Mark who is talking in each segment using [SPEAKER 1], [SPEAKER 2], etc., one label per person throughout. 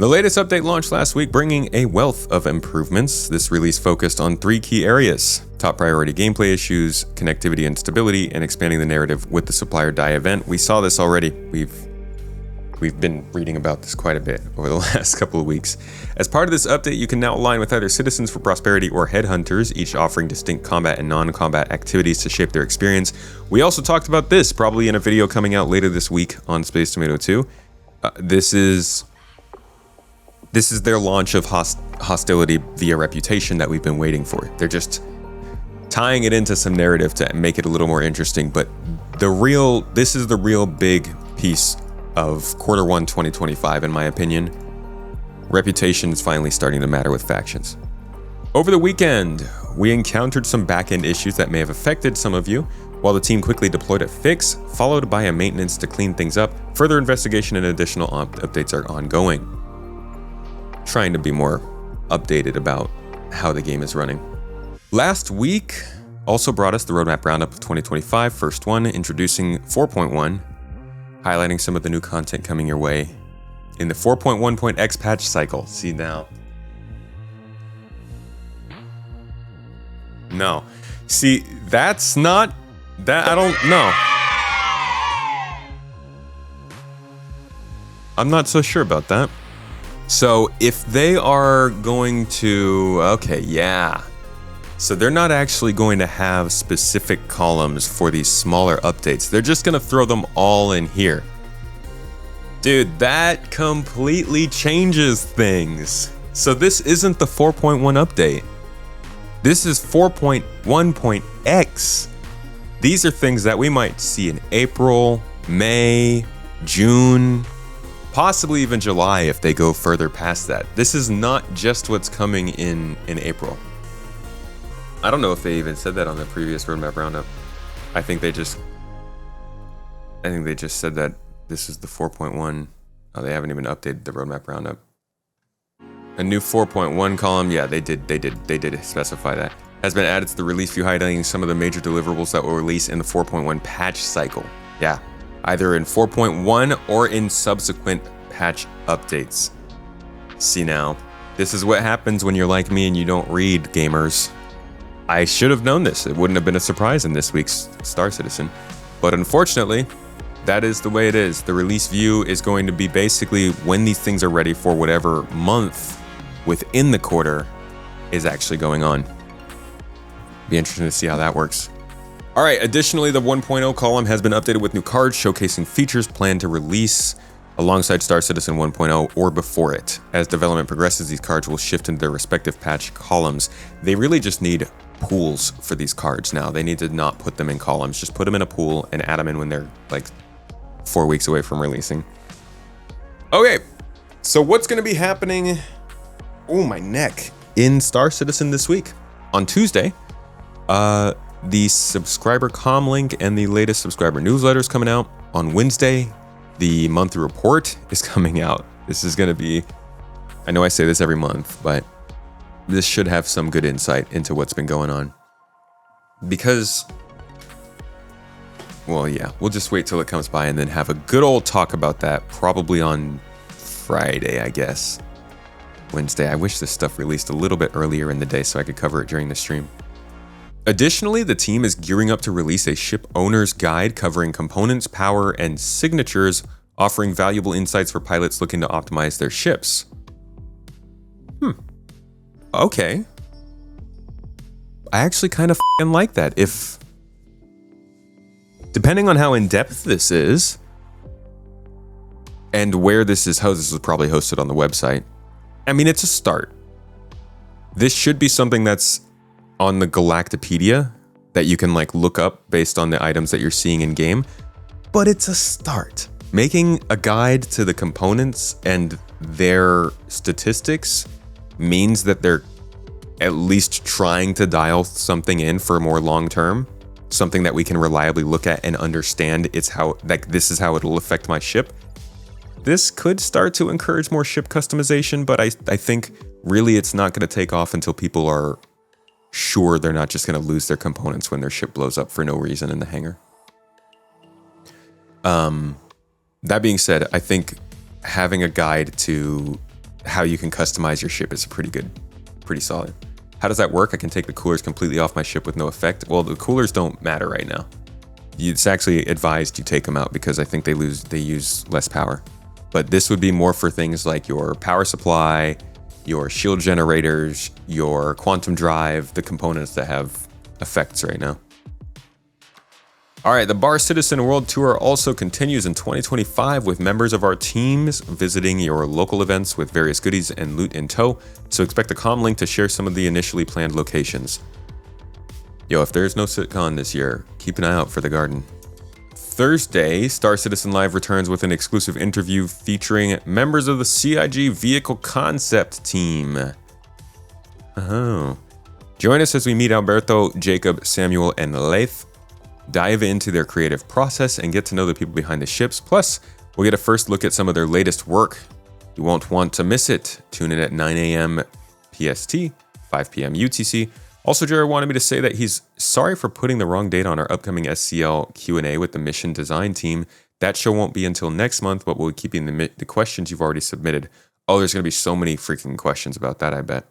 [SPEAKER 1] The latest update launched last week, bringing a wealth of improvements. This release focused on 3 key areas: top priority gameplay issues, connectivity and stability, and expanding the narrative with the supplier die event. We saw this already. We've been reading about this quite a bit over the last couple of weeks. As part of this update, you can now align with either Citizens for Prosperity or Headhunters, each offering distinct combat and non-combat activities to shape their experience. We also talked about this, probably in a video coming out later this week on Space Tomato 2. This is their launch of hostility via reputation that we've been waiting for. They're just tying it into some narrative to make it a little more interesting, but this is the real big piece of Q1 2025, in my opinion. Reputation is finally starting to matter with factions. Over the weekend, we encountered some back-end issues that may have affected some of you. While the team quickly deployed a fix, followed by a maintenance to clean things up, further investigation and additional updates are ongoing. Trying to be more updated about how the game is running. Last week also brought us the roadmap roundup of 2025, first one, introducing 4.1, highlighting some of the new content coming your way in the 4.1.x patch cycle. See now. No. See, that's not that. I don't know. I'm not so sure about that. So if they are going to, okay, yeah. So they're not actually going to have specific columns for these smaller updates. They're just going to throw them all in here. Dude, that completely changes things. So this isn't the 4.1 update. This is 4.1.x. These are things that we might see in April, May, June, possibly even July if they go further past that. This is not just what's coming in April. I don't know if they even said that on the previous roadmap roundup. I think they just said that this is the 4.1. Oh, they haven't even updated the roadmap roundup. A new 4.1 column, yeah, they did specify that. Has been added to the release view, highlighting some of the major deliverables that will release in the 4.1 patch cycle. Yeah, either in 4.1 or in subsequent patch updates. See now, this is what happens when you're like me and you don't read, gamers. I should have known this. It wouldn't have been a surprise in this week's Star Citizen. But unfortunately, that is the way it is. The release view is going to be basically when these things are ready for whatever month within the quarter is actually going on. Be interesting to see how that works. All right, additionally, the 1.0 column has been updated with new cards showcasing features planned to release alongside Star Citizen 1.0 or before it. As development progresses, these cards will shift into their respective patch columns. They really just need pools for these cards now. They need to not put them in columns. Just put them in a pool and add them in when they're like 4 weeks away from releasing. Okay, so what's going to be happening? Oh, my neck. In Star Citizen this week. On Tuesday, the subscriber comm link and the latest subscriber newsletter is coming out. On Wednesday, the monthly report is coming out. This is going to be, I know I say this every month, but this should have some good insight into what's been going on. Because, well, yeah, we'll just wait till it comes by and then have a good old talk about that, probably on Friday, I guess. Wednesday. I wish this stuff released a little bit earlier in the day so I could cover it during the stream. Additionally, the team is gearing up to release a ship owner's guide covering components, power, and signatures, offering valuable insights for pilots looking to optimize their ships. Okay. I actually kind of like that. If, depending on how in-depth this is, and where this is hosted, this is probably hosted on the website. I mean, it's a start. This should be something that's on the Galactopedia that you can like look up based on the items that you're seeing in game, but it's a start. Making a guide to the components and their statistics means that they're at least trying to dial something in for more long term, something that we can reliably look at and understand. It's how, like, this is how it'll affect my ship. This could start to encourage more ship customization, but I think really it's not going to take off until people are sure they're not just going to lose their components when their ship blows up for no reason in the hangar. That being said, I think having a guide to how you can customize your ship is pretty solid. How does that work? I can take the coolers completely off my ship with no effect. Well, the coolers don't matter right now. It's actually advised you take them out because I think they use less power. But this would be more for things like your power supply, your shield generators, your quantum drive, the components that have effects right now. All right, the Bar Citizen World Tour also continues in 2025 with members of our teams visiting your local events with various goodies and loot in tow. So expect a comm link to share some of the initially planned locations. Yo, if there's no CitCon this year, keep an eye out for the garden. Thursday, Star Citizen Live returns with an exclusive interview featuring members of the CIG Vehicle Concept team. Oh. Join us as we meet Alberto, Jacob, Samuel, and Leith. Dive into their creative process and get to know the people behind the ships. Plus, we'll get a first look at some of their latest work. You won't want to miss it. Tune in at 9 a.m. PST, 5 p.m. UTC. Also, Jared wanted me to say that he's sorry for putting the wrong date on our upcoming SCL Q&A with the mission design team. That show won't be until next month, but we'll be keeping the questions you've already submitted. Oh, there's going to be so many freaking questions about that, I bet.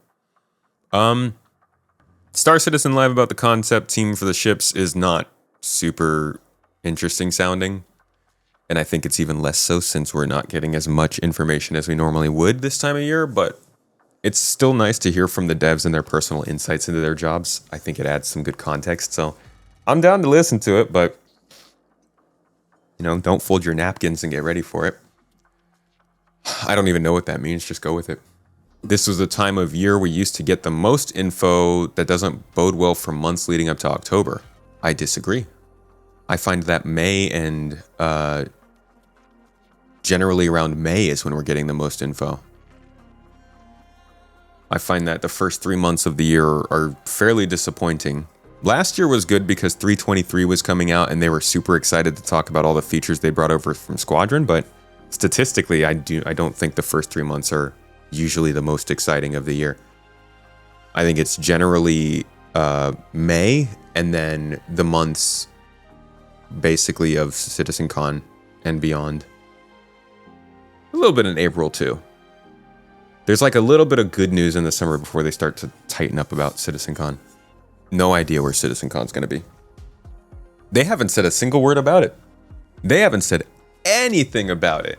[SPEAKER 1] Star Citizen Live about the concept team for the ships is not super interesting sounding. And I think it's even less so since we're not getting as much information as we normally would this time of year, but it's still nice to hear from the devs and their personal insights into their jobs. I think it adds some good context, so I'm down to listen to it, but don't fold your napkins and get ready for it. I don't even know what that means, just go with it. This was the time of year we used to get the most info that doesn't bode well for months leading up to October. I disagree. I find that May and generally around May is when we're getting the most info. I find that the first 3 months of the year are fairly disappointing. Last year was good because 323 was coming out and they were super excited to talk about all the features they brought over from Squadron, but statistically, I don't think the first 3 months are usually the most exciting of the year. I think it's generally May and then the months basically of CitizenCon and beyond. A little bit in April too. There's like a little bit of good news in the summer before they start to tighten up about CitizenCon. No idea where CitizenCon's going to be. They haven't said a single word about it. They haven't said anything about it.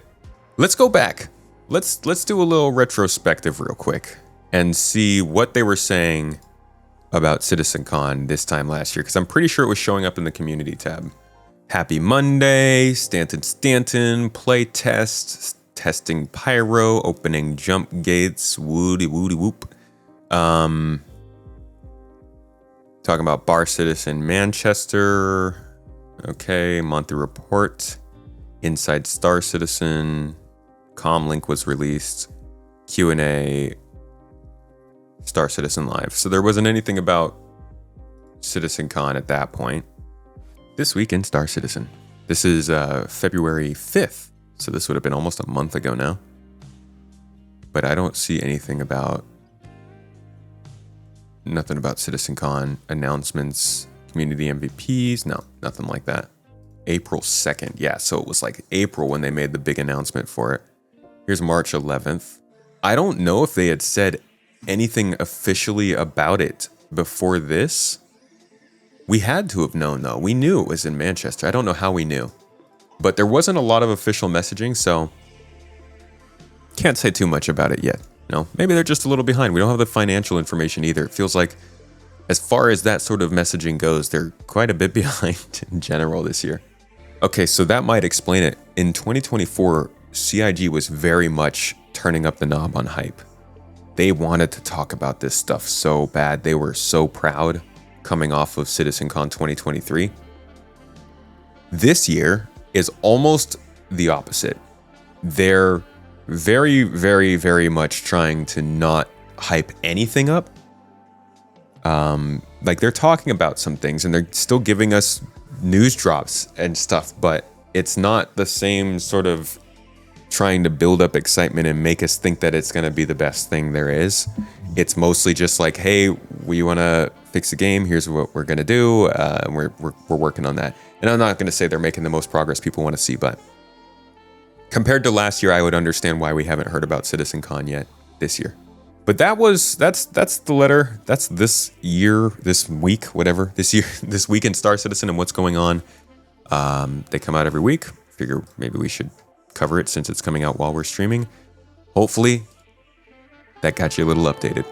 [SPEAKER 1] Let's go back. Let's do a little retrospective real quick and see what they were saying about CitizenCon this time last year, because I'm pretty sure it was showing up in the community tab. Happy Monday, Stanton, play test, testing pyro, opening jump gates, woody whoop. Talking about Bar Citizen Manchester. Okay, monthly report. Inside Star Citizen. Comlink was released. Q&A. Star Citizen Live. So there wasn't anything about CitizenCon at that point. This week in Star Citizen. This is February 5th. So this would have been almost a month ago now. But I don't see anything about... Nothing about CitizenCon announcements, community MVPs. No, nothing like that. April 2nd. Yeah, so it was like April when they made the big announcement for it. Here's March 11th. I don't know if they had said anything officially about it before this. We had to have known, though. We knew it was in Manchester. I don't know how we knew. But there wasn't a lot of official messaging, so can't say too much about it yet. No, maybe they're just a little behind. We don't have the financial information either. It feels like as far as that sort of messaging goes, they're quite a bit behind in general this year. Okay, so that might explain it. In 2024, CIG was very much turning up the knob on hype. They wanted to talk about this stuff so bad. They were so proud coming off of CitizenCon 2023. This year is almost the opposite. They're very, very, very much trying to not hype anything up. Like they're talking about some things and they're still giving us news drops and stuff, but it's not the same sort of trying to build up excitement and make us think that it's going to be the best thing there is. It's mostly just like, hey, we want to fix the game. Here's what we're going to do. We're working on that. And I'm not going to say they're making the most progress people want to see, but compared to last year, I would understand why we haven't heard about CitizenCon yet. this year. But that's the letter. That's this year, this week, whatever, this year, this week in Star Citizen and what's going on. They come out every week. Figure maybe we should cover it since it's coming out while we're streaming. Hopefully that got you a little updated.